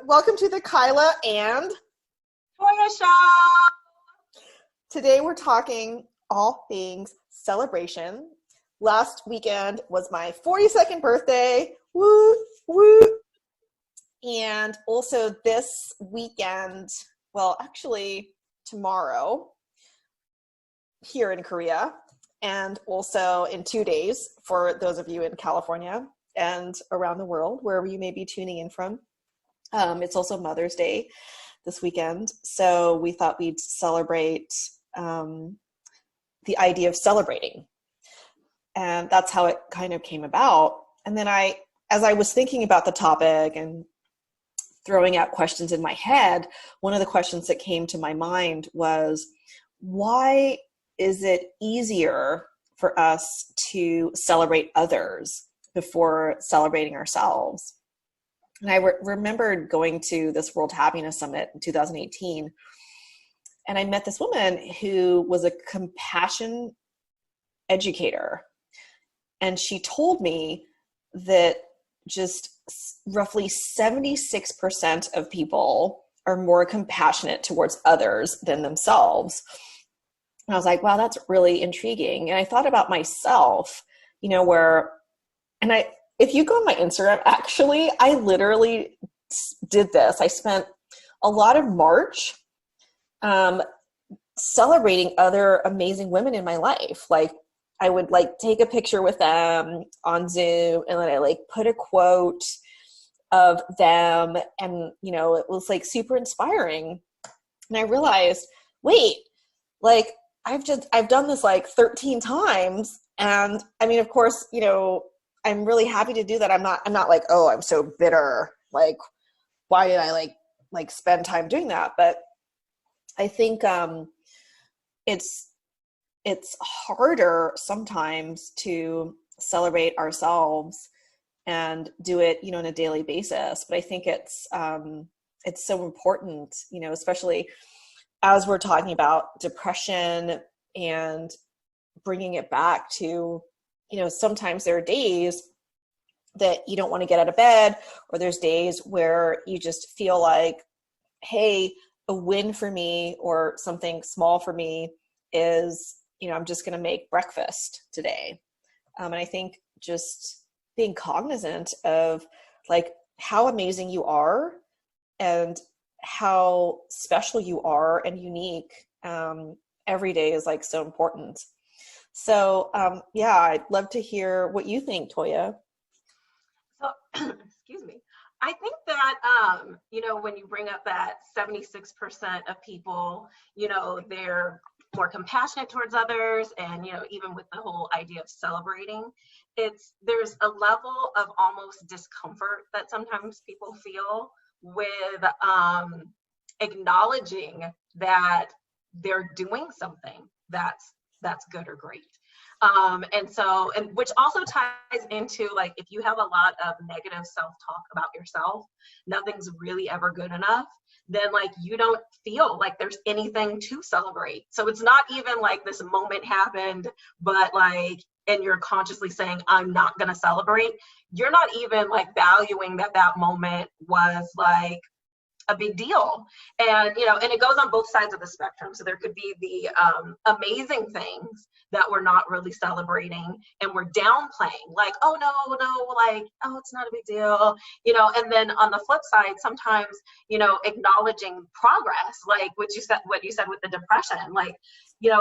Welcome to the Kyla and Toyah Show. Today we're talking all things celebration. Last weekend was my 42nd birthday. Woo, woo. And also this weekend, well, actually tomorrow here in Korea, and also in 2 days for those of you in California and around the world, wherever you may be tuning in from. It's also Mother's Day this weekend. So we thought we'd celebrate the idea of celebrating. And that's how it kind of came about. And then as I was thinking about the topic and throwing out questions in my head, one of the questions that came to my mind was, why is it easier for us to celebrate others before celebrating ourselves? And I remembered going to this World Happiness Summit in 2018, and I met this woman who was a compassion educator. And she told me that just roughly 76% of people are more compassionate towards others than themselves. And I was like, wow, that's really intriguing. And I thought about myself, if you go on my Instagram, actually, I literally did this. I spent a lot of March celebrating other amazing women in my life. Like, I would take a picture with them on Zoom, and then I put a quote of them, and it was super inspiring. And I realized, wait, I've done this 13 times, and I mean, of course, I'm really happy to do that. I'm not like, oh, I'm so bitter. Why did I spend time doing that? But I think it's harder sometimes to celebrate ourselves and do it, on a daily basis. But I think it's so important, especially as we're talking about depression and bringing it back to, sometimes there are days that you don't want to get out of bed, or there's days where you just feel like, hey, a win for me or something small for me is, I'm just going to make breakfast today. And I think just being cognizant of how amazing you are and how special you are and unique every day is so important. So I'd love to hear what you think, Toyah. So, excuse me. I think that, when you bring up that 76% of people, they're more compassionate towards others, and, even with the whole idea of celebrating, there's a level of almost discomfort that sometimes people feel with acknowledging that they're doing something that's good or great. And which also ties into if you have a lot of negative self-talk about yourself, nothing's really ever good enough, then you don't feel like there's anything to celebrate. So it's not even this moment happened, but and you're consciously saying, I'm not going to celebrate. You're not even valuing that moment was a big deal. And and it goes on both sides of the spectrum. So there could be the amazing things that we're not really celebrating and we're downplaying, oh no, oh, it's not a big deal, and then on the flip side, sometimes acknowledging progress, what you said with the depression,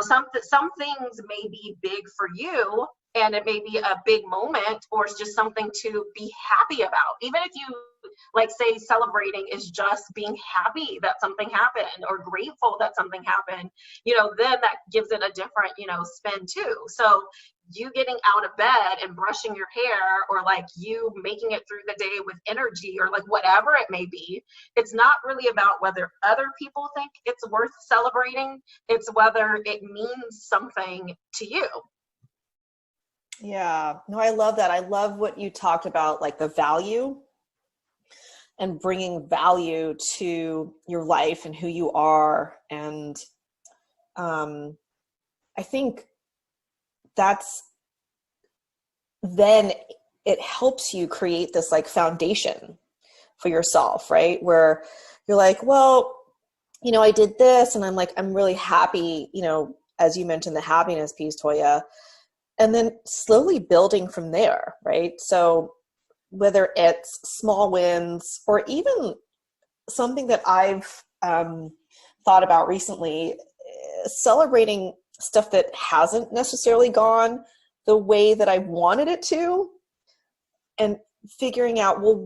some things may be big for you, and it may be a big moment, or it's just something to be happy about. Even if you say celebrating is just being happy that something happened or grateful that something happened, then that gives it a different, spin too. So you getting out of bed and brushing your hair, or you making it through the day with energy, or whatever it may be, it's not really about whether other people think it's worth celebrating. It's whether it means something to you. Yeah, no, I love that. I love what you talked about, the value and bringing value to your life and who you are. And I think then it helps you create this foundation for yourself, right? Where you're like, well, you know, I did this and I'm like, I'm really happy, you know, as you mentioned, the happiness piece, Toyah, and then slowly building from there, right? So whether it's small wins or even something that I've thought about recently, celebrating stuff that hasn't necessarily gone the way that I wanted it to, and figuring out, well,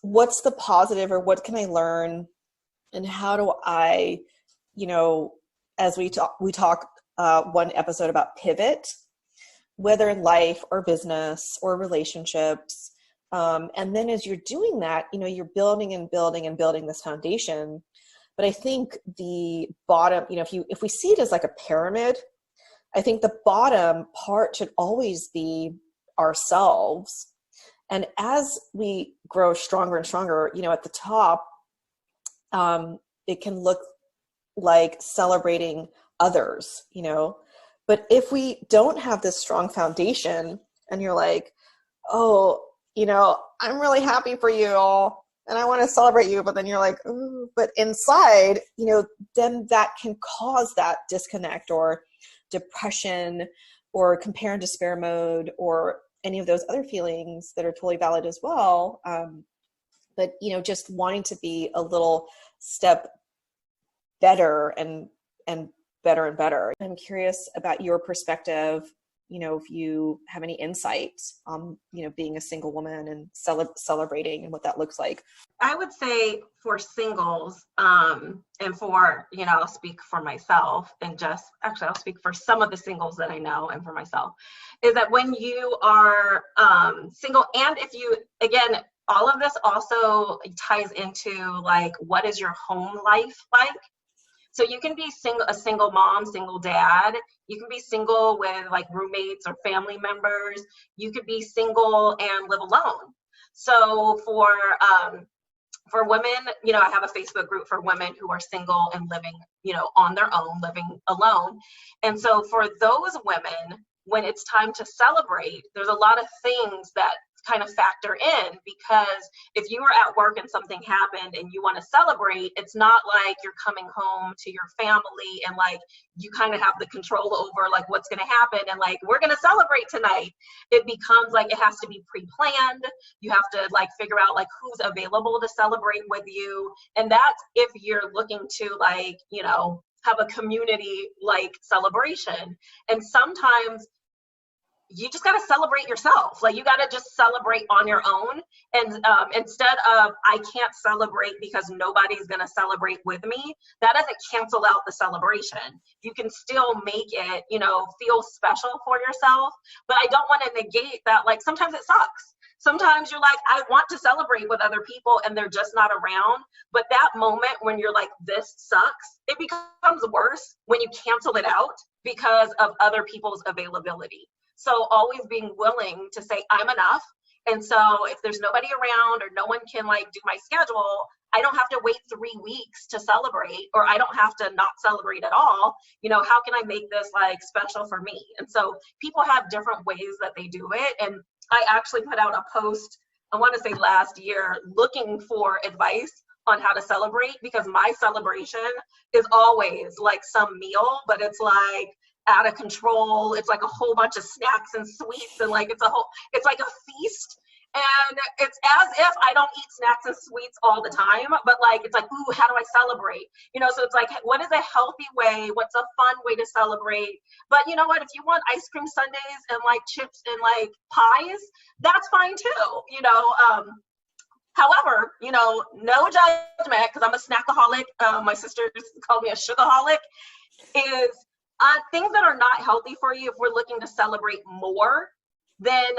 what's the positive, or what can I learn, and how do I, you know, as we talk one episode about pivot, whether in life or business or relationships. And then as you're doing that, you know, you're building and building and building this foundation. But I think the bottom, you know, if we see it as like a pyramid, I think the bottom part should always be ourselves. And as we grow stronger and stronger, you know, at the top, it can look like celebrating others, you know. But if we don't have this strong foundation and you're like, oh, you know, I'm really happy for you and I want to celebrate you, but then you're like, ooh, but inside, you know, then that can cause that disconnect or depression or compare and despair mode or any of those other feelings that are totally valid as well. But, you know, just wanting to be a little step better and better and better. I'm curious about your perspective, you know, if you have any insights on, you know, being a single woman and celebrating and what that looks like. I would say for singles, and for, you know, I'll speak for myself and I'll speak for some of the singles that I know and for myself, is that when you are single, and if you, again, all of this also ties into like, what is your home life like? So you can be a single mom, single dad. You can be single with like roommates or family members. You could be single and live alone. So for women, you know, I have a Facebook group for women who are single and living, you know, on their own, living alone. And so for those women, when it's time to celebrate, there's a lot of things that kind of factor in, because if you were at work and something happened and you want to celebrate, it's not like you're coming home to your family and like you kind of have the control over like what's going to happen and like we're going to celebrate tonight. It becomes like it has to be pre-planned. You have to like figure out like who's available to celebrate with you, and that's if you're looking to like, you know, have a community like celebration. And sometimes you just got to celebrate yourself. Like you got to just celebrate on your own. And instead of, I can't celebrate because nobody's going to celebrate with me, that doesn't cancel out the celebration. You can still make it, you know, feel special for yourself. But I don't want to negate that. Like sometimes it sucks. Sometimes you're like, I want to celebrate with other people and they're just not around. But that moment when you're like, this sucks, it becomes worse when you cancel it out because of other people's availability. So always being willing to say, I'm enough. And so if there's nobody around or no one can like do my schedule, I don't have to wait 3 weeks to celebrate, or I don't have to not celebrate at all. You know, how can I make this like special for me? And so people have different ways that they do it. And I actually put out a post, I want to say last year, looking for advice on how to celebrate, because my celebration is always like some meal, but it's like out of control. It's like a whole bunch of snacks and sweets, and like it's like a feast. And it's as if I don't eat snacks and sweets all the time, but like it's like, ooh, how do I celebrate? You know, so it's like, what is a healthy way? What's a fun way to celebrate? But you know what? If you want ice cream sundaes and like chips and like pies, that's fine too. You know, however, you know, no judgment, because I'm a snackaholic. My sisters call me a sugarholic. Is things that are not healthy for you, if we're looking to celebrate more, then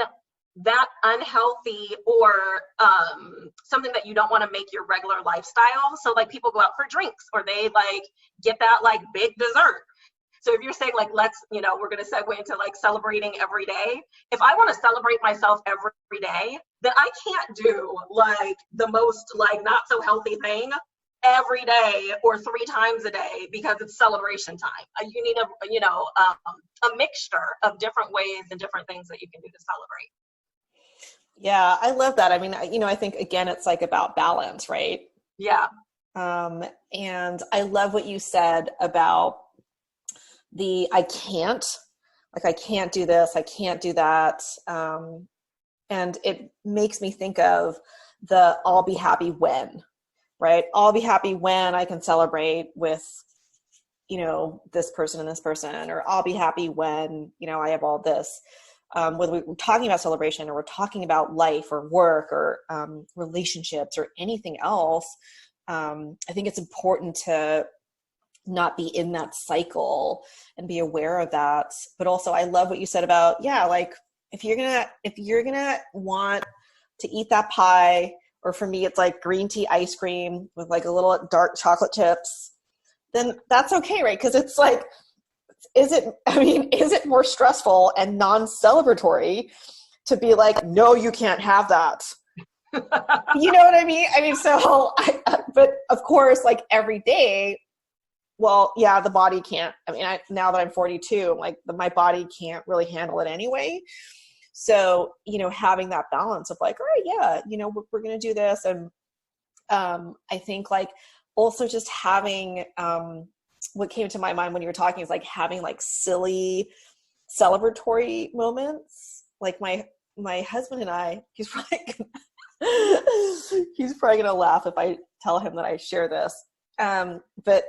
that unhealthy or something that you don't want to make your regular lifestyle. So like people go out for drinks, or they like get that like big dessert. So if you're saying like, let's, you know, we're going to segue into like celebrating every day. If I want to celebrate myself every day, then I can't do like the most like not so healthy thing every day or 3 times a day because it's celebration time. You need a mixture of different ways and different things that you can do to celebrate. Yeah, I love that. I mean, I think again, it's like about balance, right? Yeah. And I love what you said about I can't do this, I can't do that. And it makes me think of the I'll be happy when, right? I'll be happy when I can celebrate with, this person and this person, or I'll be happy when, I have all this. Whether we're talking about celebration or we're talking about life or work or relationships or anything else, I think it's important to not be in that cycle and be aware of that. But also I love what you said about, like if you're gonna want to eat that pie, or for me it's like green tea ice cream with like a little dark chocolate chips, then that's okay, right? Because it's like, is it more stressful and non-celebratory to be like, no, you can't have that? You know what I mean? But of course, like every day, well, yeah, the body can't. Now that I'm 42, like my body can't really handle it anyway. So, having that balance of like, all right, yeah, we're going to do this. And I think like also just having, what came to my mind when you were talking is like having like silly celebratory moments. Like my husband and I, he's probably gonna laugh if I tell him that I share this. But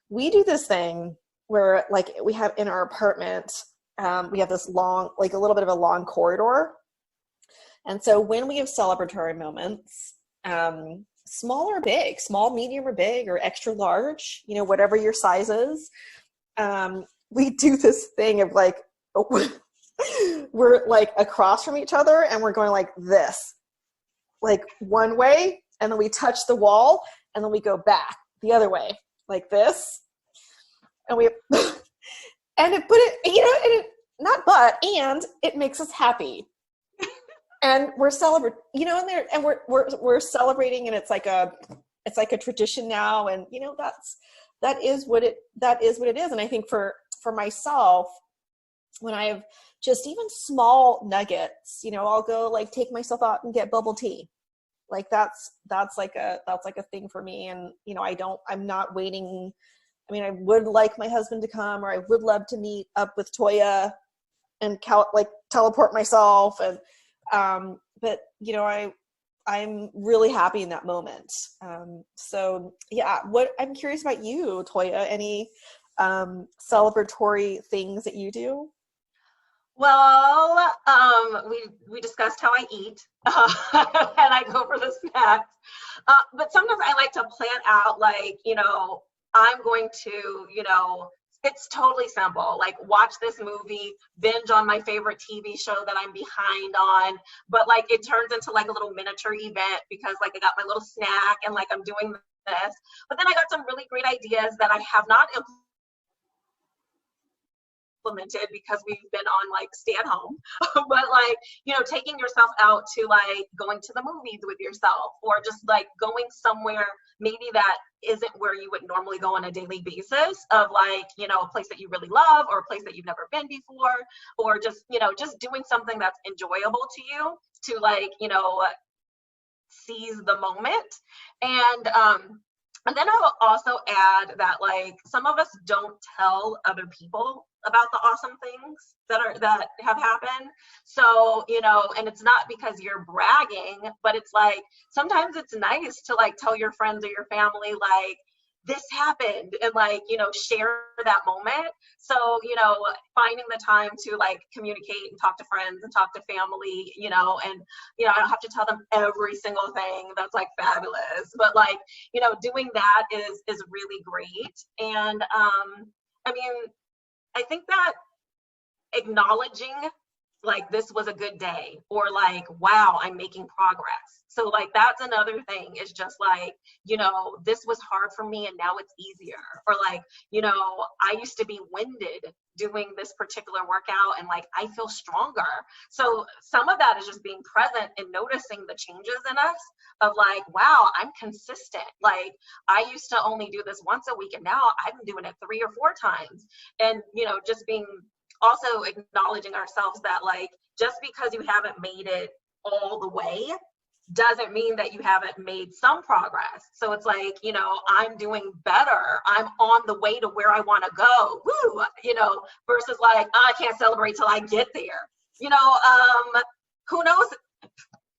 we do this thing where like we have in our apartment, we have this long, like a little bit of a long corridor. And so when we have celebratory moments, small or big, small, medium or big, or extra large, whatever your size is, we do this thing of like, we're like across from each other and we're going like this, like one way, and then we touch the wall and then we go back the other way like this. And and it makes us happy. And we're celebrating, we're celebrating, and it's like a tradition now. And, that is what it is. And I think for myself, when I have just even small nuggets, I'll go like take myself out and get bubble tea. Like that's like a thing for me. And, I'm not waiting. I would like my husband to come, or I would love to meet up with Toyah and teleport myself. And, but I'm really happy in that moment. So yeah, I'm curious about you, Toyah, any, celebratory things that you do? Well, we discussed how I eat, and I go for the snacks. But sometimes I like to plan out, like, I'm going to, it's totally simple. Like watch this movie, binge on my favorite TV show that I'm behind on, but like it turns into like a little miniature event because like I got my little snack and like I'm doing this. But then I got some really great ideas that I have not implemented because we've been on like stay at home. But like, taking yourself out to like going to the movies with yourself, or just like going somewhere maybe that isn't where you would normally go on a daily basis, of like, a place that you really love, or a place that you've never been before, or just, just doing something that's enjoyable to you, to like, seize the moment. And then I will also add that like some of us don't tell other people about the awesome things that have happened. So, and it's not because you're bragging, but it's like sometimes it's nice to like tell your friends or your family like this happened, and like, share that moment. So, finding the time to like communicate and talk to friends and talk to family, and, I don't have to tell them every single thing that's like fabulous, but like, doing that is really great. And, I think that acknowledging like this was a good day, or like, wow, I'm making progress. So like that's another thing, is just like, this was hard for me and now it's easier. Or like, I used to be winded doing this particular workout and like I feel stronger. So some of that is just being present and noticing the changes in us, of like, wow, I'm consistent. Like I used to only do this once a week and now I'm doing it 3 or 4 times. And, just being also acknowledging ourselves that like, just because you haven't made it all the way doesn't mean that you haven't made some progress. So it's like, you know, I'm doing better. I'm on the way to where I want to go. Woo, you know, versus like, oh, I can't celebrate till I get there. You know, who knows?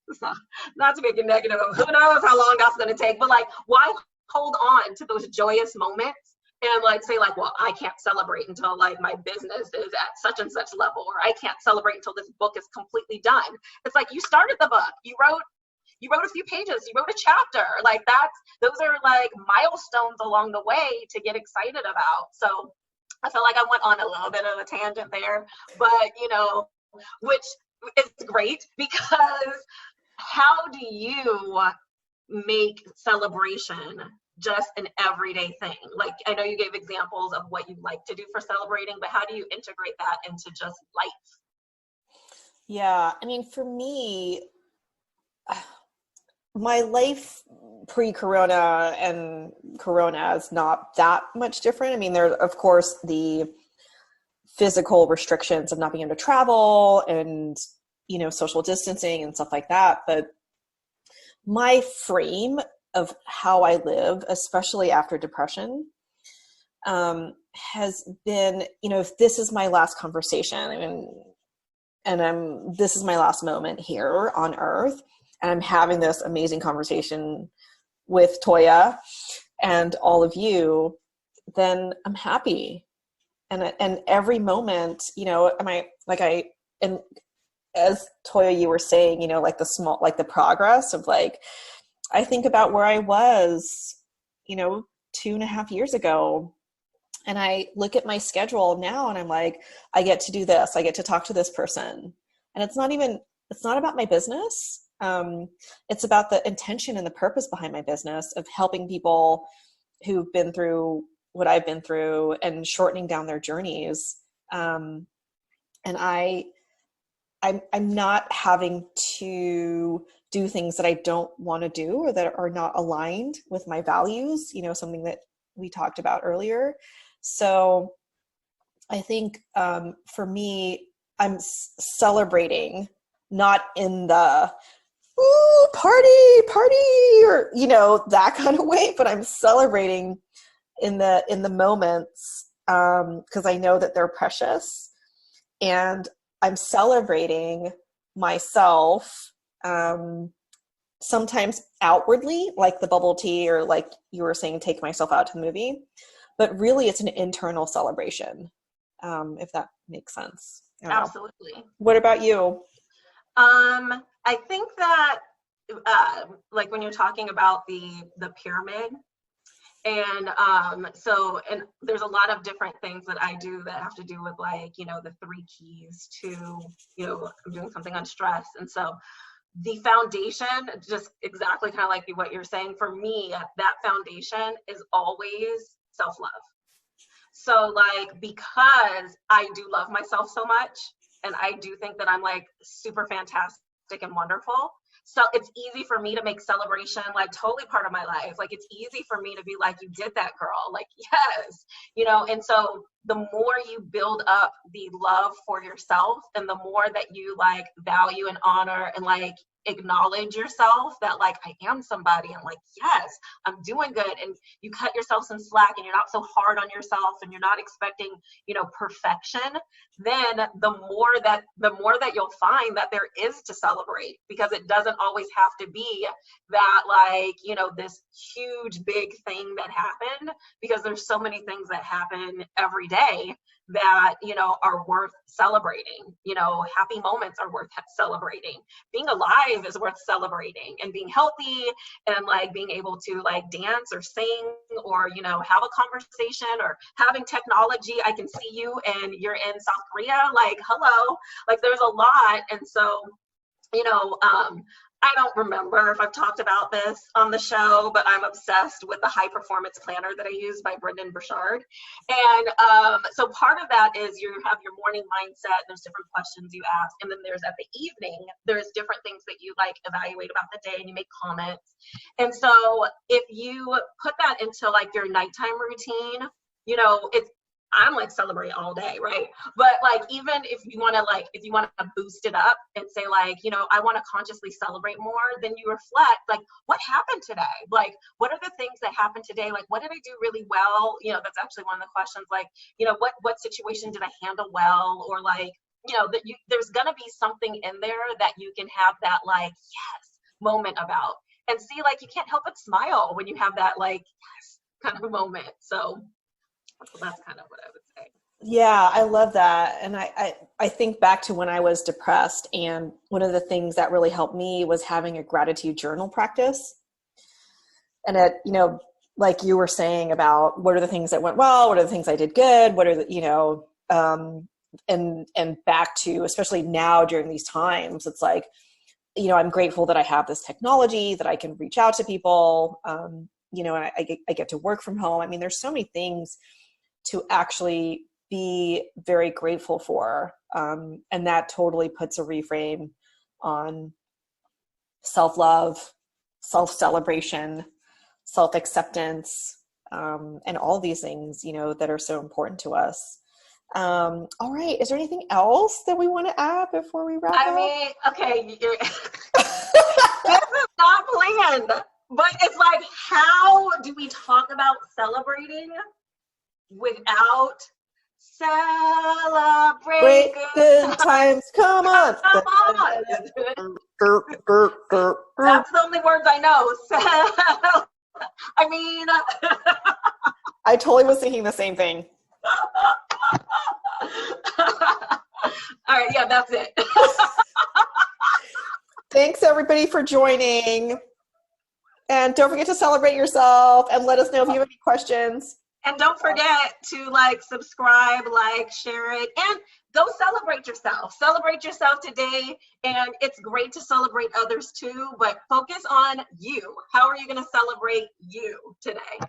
It's not to make it negative. Who knows how long that's going to take? But like, why hold on to those joyous moments and like say like, well, I can't celebrate until like my business is at such and such level, or I can't celebrate until this book is completely done. It's like, you started the book, you wrote a few pages, you wrote a chapter. Like those are like milestones along the way to get excited about. So I feel like I went on a little bit of a tangent there, but you know, which is great, because how do you make celebration just an everyday thing? Like, I know you gave examples of what you like to do for celebrating, but how do you integrate that into just life? Yeah, I mean, for me, my life pre-corona and corona is not that much different. I mean, there are, of course, the physical restrictions of not being able to travel and, you know, social distancing and stuff like that. But my frame of how I live, especially after depression, has been, you know, if this is my last conversation, I mean, and this is my last moment here on earth, and I'm having this amazing conversation with Toyah and all of you, then I'm happy. And every moment, you know, and as Toyah, you were saying, you know, like the progress of like, I think about where I was, you know, 2.5 years ago, and I look at my schedule now and I'm like, I get to do this, I get to talk to this person. And it's not about my business. It's about the intention and the purpose behind my business of helping people who've been through what I've been through and shortening down their journeys. And I'm not having to do things that I don't want to do or that are not aligned with my values, you know, something that we talked about earlier. So I think for me, I'm celebrating not in the ooh, party, or, you know, that kind of way, but I'm celebrating in the moments, because I know that they're precious, and I'm celebrating myself, sometimes outwardly, like the bubble tea, or like you were saying, take myself out to the movie, but really it's an internal celebration, if that makes sense. Absolutely. What about you? I think that like when you're talking about the pyramid, and and there's a lot of different things that I do that have to do with, like, you know, the 3 keys to, you know, I'm doing something on stress. And so the foundation, just exactly kind of like what you're saying, for me, that foundation is always self-love. So like, because I do love myself so much, and I do think that I'm like super fantastic and wonderful, so it's easy for me to make celebration like totally part of my life. Like, it's easy for me to be like, you did that, girl. Like, yes, you know. And so the more you build up the love for yourself, and the more that you like value and honor and like acknowledge yourself, that like, I am somebody, and like, yes, I'm doing good, and you cut yourself some slack, and you're not so hard on yourself, and you're not expecting, you know, perfection, then the more that you'll find that there is to celebrate, because it doesn't always have to be that, like, you know, this huge big thing that happened, because there's so many things that happen every day that, you know, are worth celebrating. You know, happy moments are worth celebrating. Being alive is worth celebrating, and being healthy, and like being able to like dance or sing, or, you know, have a conversation, or having technology. I can see you and you're in South Korea, like, hello, like, there's a lot. And so, you know, I don't remember if I've talked about this on the show, but I'm obsessed with the high performance planner that I use by Brendon Burchard. And so part of that is you have your morning mindset, there's different questions you ask, and then there's at the evening, there's different things that you like evaluate about the day, and you make comments. And so if you put that into like your nighttime routine, you know, I'm like celebrate all day, right? But like, even if you want to boost it up and say like, you know, I want to consciously celebrate more, then you reflect like, what happened today? Like, what are the things that happened today? Like, what did I do really well? You know, that's actually one of the questions, like, you know, what situation did I handle well? Or like, you know, there's gonna be something in there that you can have that like, yes, moment about, and see, like, you can't help but smile when you have that like, yes, kind of moment. So that's kind of what I would say. Yeah, I love that. And I think back to when I was depressed, and one of the things that really helped me was having a gratitude journal practice. And it, you know, like you were saying about what are the things that went well, what are the things I did good, what are the, you know, and back to, especially now during these times, it's like, you know, I'm grateful that I have this technology, that I can reach out to people, you know, and I get to work from home. I mean, there's so many things to actually be very grateful for. And that totally puts a reframe on self-love, self-celebration, self-acceptance, and all these things, you know, that are so important to us. All right. Is there anything else that we want to add before we wrap up? I mean, okay, this is not planned, but it's like, how do we talk about celebrating without celebrate good times? Come on. Come on. That's the only words I know. I mean, I totally was thinking the same thing. All right, yeah, that's it. Thanks everybody for joining. And don't forget to celebrate yourself, and let us know if you have any questions. And don't forget to like, subscribe, like, share it, and go celebrate yourself. Celebrate yourself today. And it's great to celebrate others too, but focus on you. How are you going to celebrate you today?